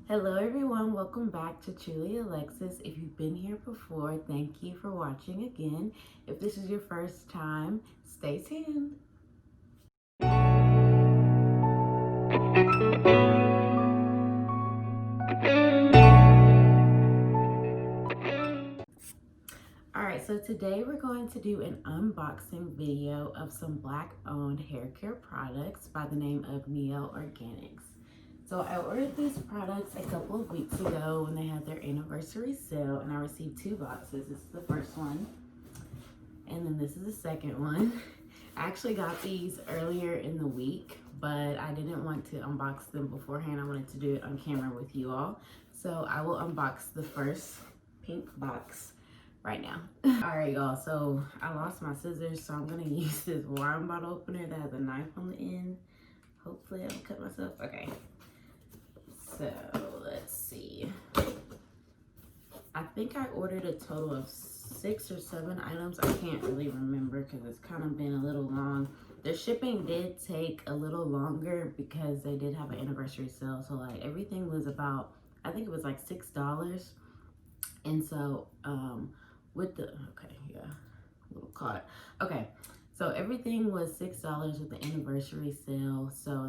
Hello everyone, welcome back to Truly Alexus. If you've been here before, thank you for watching again. If this is your first time, stay tuned. Alright, so today we're going to do an unboxing video of some Black owned hair care products by the name of Miel Organics. So I ordered these products a couple of weeks ago when they had their anniversary sale, and I received 2 boxes. This is the first one, and then this is the second one. I actually got these earlier in the week, but I didn't want to unbox them beforehand. I wanted to do it on camera with you all. So I will unbox the first pink box right now. All right, y'all, so I lost my scissors, so I'm gonna use this wine bottle opener that has a knife on the end. Hopefully I don't cut myself. Okay. So let's see. I think I ordered a total of 6 or 7 items. I can't really remember because it's kind of been a little long. The shipping did take a little longer because they did have an anniversary sale. So like everything was about, I think it was like $6. And so with the, okay, yeah, a little caught. Okay, so everything was $6 with the anniversary sale. So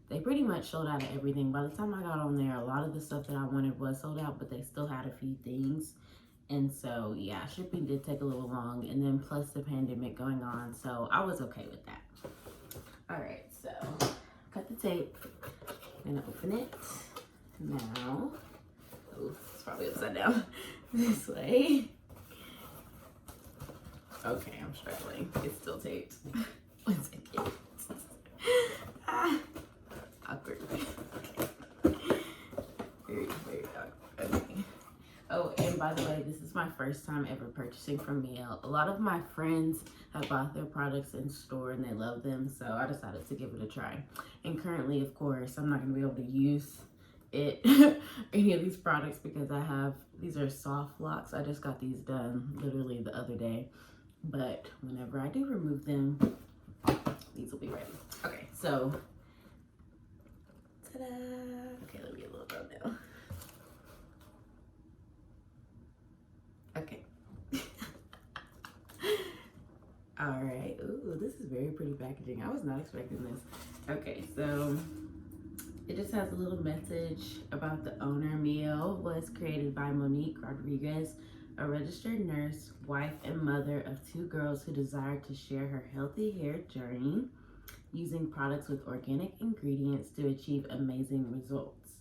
they pretty much sold out of everything. By the time I got on there, a lot of the stuff that I wanted was sold out, but they still had a few things. And so, yeah, shipping did take a little long, and then plus the pandemic going on, so I was okay with that. All right, so cut the tape. I'm gonna open it now. Oh, it's probably upside down this way. Okay, I'm struggling. It's still taped. 1 second. Awkward. Okay. Very awkward. Okay. Oh, and by the way, this is my first time ever purchasing from Miel. A lot of my friends have bought their products in store and they love them, so I decided to give it a try. And currently, of course, I'm not going to be able to use any of these products because these are soft locks. I just got these done literally the other day, but whenever I do remove them, these will be ready. Okay, so ta-da! Okay, let me get a little rub now. Okay. All right. Ooh, this is very pretty packaging. I was not expecting this. Okay, so it just has a little message about the owner. Miel was created by Monique Rodriguez, a registered nurse, wife, and mother of 2 girls who desired to share her healthy hair journey using products with organic ingredients to achieve amazing results.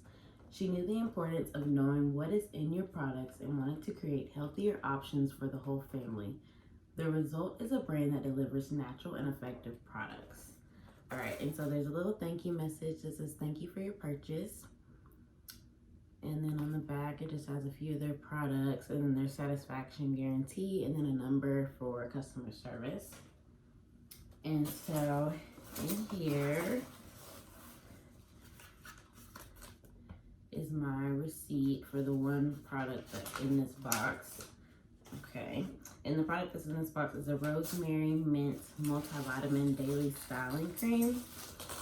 She knew the importance of knowing what is in your products and wanted to create healthier options for the whole family. The result is a brand that delivers natural and effective products. All right, and so there's a little thank you message that says thank you for your purchase. And then on the back, it just has a few of their products and then their satisfaction guarantee and then a number for customer service. And so in here is my receipt for the one product that's in this box. Okay, and the product that's in this box is a rosemary mint multivitamin daily styling cream.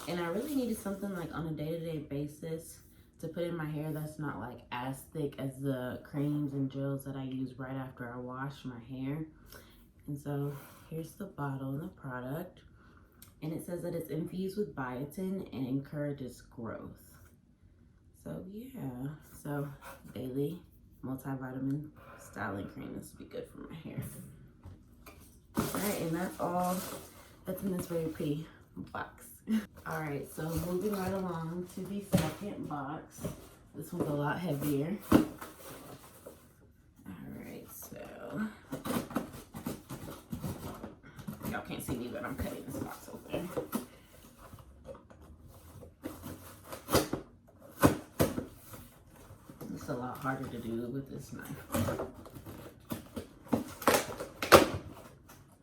And I really needed something like on a day-to-day basis to put in my hair that's not like as thick as the creams and gels that I use right after I wash my hair. And so here's the bottle and the product. And it says that it's infused with biotin and encourages growth. So yeah, so daily multivitamin styling cream. This would be good for my hair. All right, and that's all that's in this very pretty box. All right, so moving right along to the second box. This one's a lot heavier. All right, so y'all can't see me, but I'm cutting this box open. It's a lot harder to do with this knife.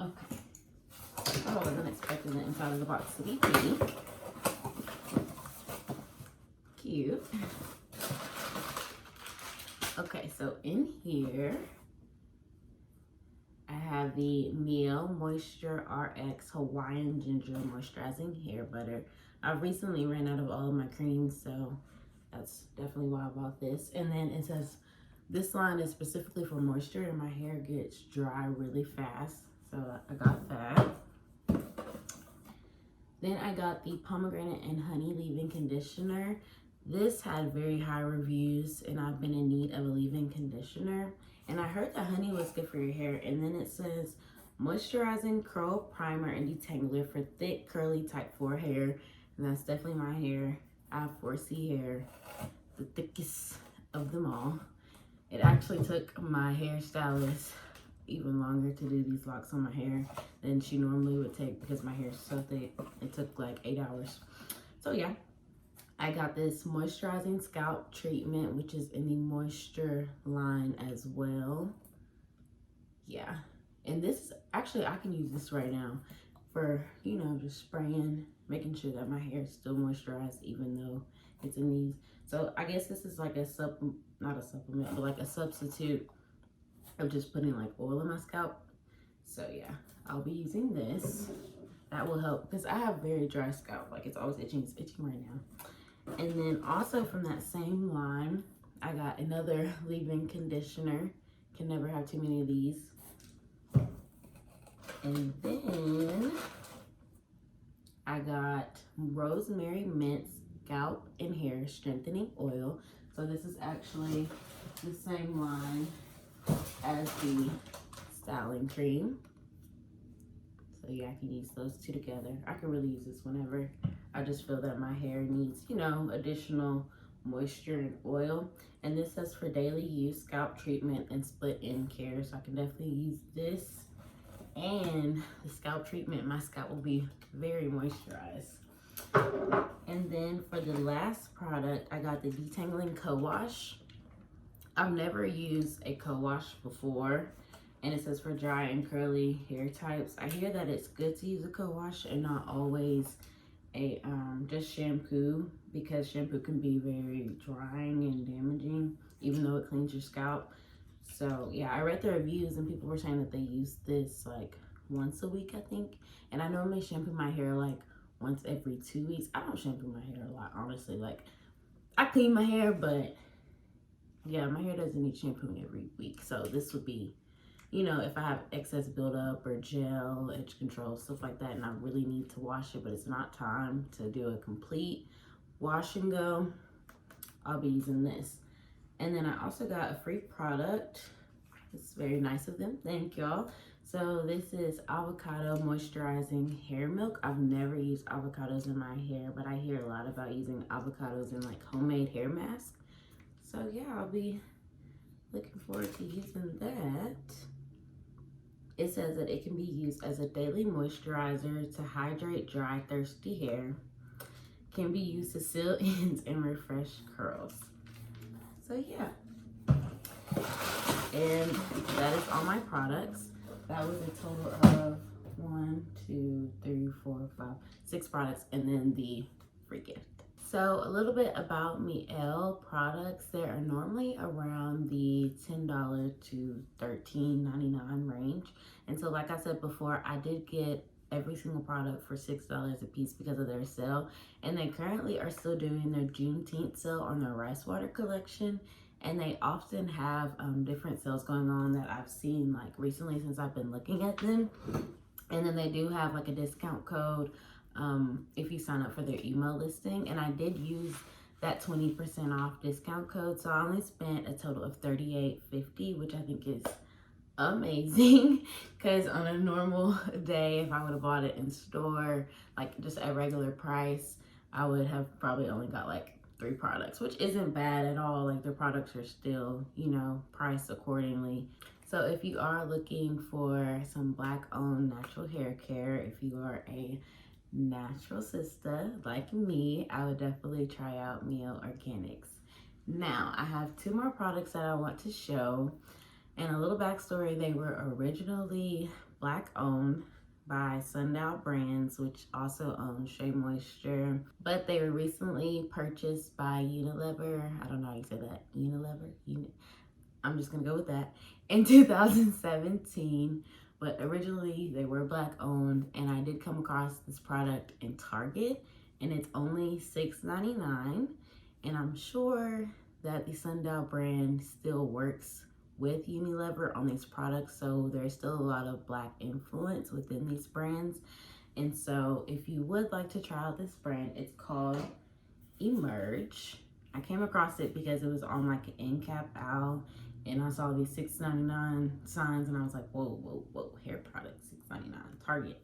Okay. Oh, I wasn't expecting the inside of the box to be pink. Cute. Okay, so in here, I have the Miel Moisture RX Hawaiian Ginger Moisturizing Hair Butter. I recently ran out of all of my creams, so that's definitely why I bought this. And then it says this line is specifically for moisture, and my hair gets dry really fast, so I got that. Then I got the pomegranate and honey leave-in conditioner. This had very high reviews, and I've been in need of a leave-in conditioner. And I heard that honey was good for your hair. And then it says moisturizing curl primer and detangler for thick curly type 4 hair. And that's definitely my hair. I have 4C hair, the thickest of them all. It actually took my hairstylist even longer to do these locks on my hair than she normally would take because my hair is so thick. It took like 8 hours. So yeah, I got this moisturizing scalp treatment, which is in the moisture line as well. Yeah, and this actually, I can use this right now for, you know, just spraying, making sure that my hair is still moisturized even though it's in these. So I guess this is like a not a supplement, but like a substitute of just putting like oil in my scalp. So yeah, I'll be using this. That will help because I have very dry scalp. Like it's always itching. It's itching right now. And then also from that same line, I got another leave-in conditioner. Can never have too many of these. And then I got rosemary mint scalp and hair strengthening oil. So this is actually the same line as the styling cream. So yeah, I can use those two together. I can really use this whenever I just feel that my hair needs, you know, additional moisture and oil. And this says for daily use, scalp treatment and split end care. So I can definitely use this and the scalp treatment. My scalp will be very moisturized. And then for the last product, I got the detangling co-wash. I've never used a co-wash before, and it says for dry and curly hair types. I hear that it's good to use a co-wash and not always a just shampoo, because shampoo can be very drying and damaging even though it cleans your scalp. So yeah, I read the reviews and people were saying that they use this like once a week, I think. And I normally shampoo my hair like once every 2 weeks. I don't shampoo my hair a lot, honestly. Like, I clean my hair, but yeah, my hair doesn't need shampooing every week. So this would be, you know, if I have excess buildup or gel, edge control, stuff like that, and I really need to wash it, but it's not time to do a complete wash and go, I'll be using this. And then I also got a free product. It's very nice of them. Thank y'all. So this is avocado moisturizing hair milk. I've never used avocados in my hair, but I hear a lot about using avocados in like homemade hair masks. So yeah, I'll be looking forward to using that. It says that it can be used as a daily moisturizer to hydrate dry, thirsty hair. Can be used to seal ends and refresh curls. So yeah. And that is all my products. That was a total of 6 products, and then the free gift. So a little bit about Mielle products. They are normally around the $10 to $13.99 range. And so like I said before, I did get every single product for $6 a piece because of their sale. And they currently are still doing their Juneteenth sale on their rice water collection. And they often have different sales going on that I've seen like recently since I've been looking at them. And then they do have like a discount code if you sign up for their email listing. And I did use that 20% off discount code. So I only spent a total of $38.50, which I think is amazing, because on a normal day, if I would have bought it in store, like just at regular price, I would have probably only got like 3 products, which isn't bad at all. Like, their products are still, you know, priced accordingly. So if you are looking for some Black owned natural hair care, if you are a natural sister like me, I would definitely try out Mielle Organics. Now I have 2 more products that I want to show. And a little backstory: they were originally Black owned by Sundial Brands, which also owns Shea Moisture, but they were recently purchased by Unilever. I don't know how you say that. Unilever? I'm just gonna go with that. In 2017, but originally they were Black owned, and I did come across this product in Target, and it's only $6.99. And I'm sure that the Sundial brand still works with Unilever on these products, so there's still a lot of Black influence within these brands. And so if you would like to try out this brand, it's called Emerge. I came across it because it was on like an end cap owl, and I saw these $6.99 signs, and I was like, whoa, hair products, $6.99, Target,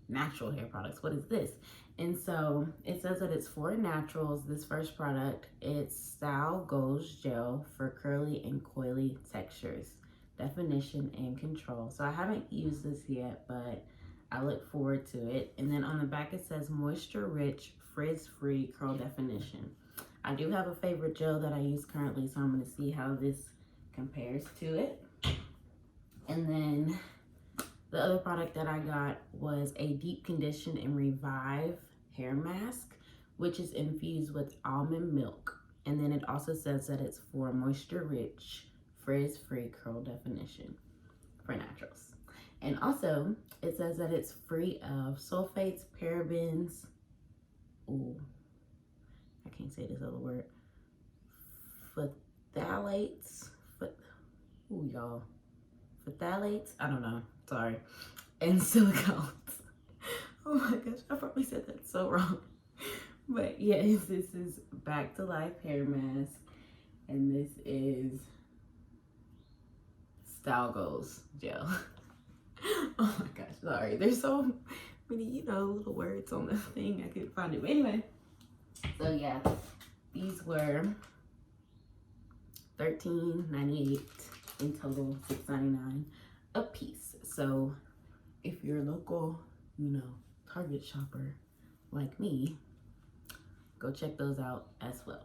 natural hair products, what is this? And so it says that it's for naturals. This first product, it's Style Goals Gel for curly and coily textures, definition and control. So I haven't used this yet, but I look forward to it. And then on the back it says moisture rich, frizz free curl definition. I do have a favorite gel that I use currently, so I'm going to see how this compares to it. And then the other product that I got was a deep condition and revive hair mask, which is infused with almond milk. And then it also says that it's for moisture rich, frizz free curl definition for naturals. And also it says that it's free of sulfates, parabens, I can't say this other word, phthalates, y'all, phthalates, I don't know, sorry, and silicones. Oh my gosh, I probably said that so wrong. But yes, this is Back to Life hair mask, and this is Style Goals Gel. Oh my gosh, sorry, there's so many, little words on the thing, I couldn't find it. But anyway, so yeah, these were $13.98 in total, $6.99 a piece. So if you're a local, Target shopper like me, go check those out as well.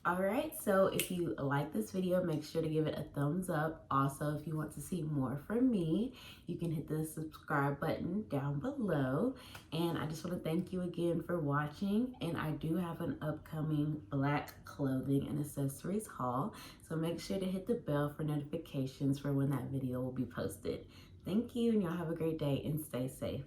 All right, so if you like this video, make sure to give it a thumbs up. Also, if you want to see more from me, you can hit the subscribe button down below. And I just want to thank you again for watching. And I do have an upcoming Black clothing and accessories haul, so make sure to hit the bell for notifications for when that video will be posted. Thank you, and y'all have a great day and stay safe.